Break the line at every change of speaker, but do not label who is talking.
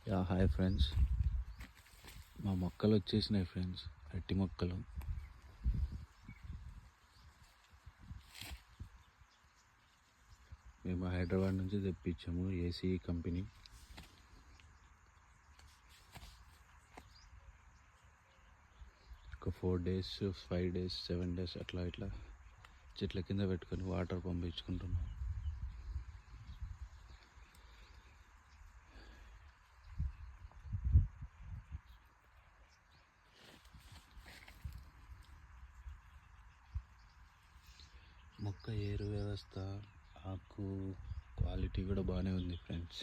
Hi friends, మా మొక్కలు వచ్చేసినాయి ఫ్రెండ్స్. అరటి మొక్కలు మేము హైదరాబాద్ నుంచి తెప్పించాము. AC company. ఒక 4 days 5 days 7 days అట్లా ఇట్లా చెట్ల కింద పెట్టుకొని వాటర్ పంపించుకుంటున్నాం. మొక్క ఏరు వ్యవస్థ, ఆకు క్వాలిటీ కూడా బాగానే ఉంది ఫ్రెండ్స్.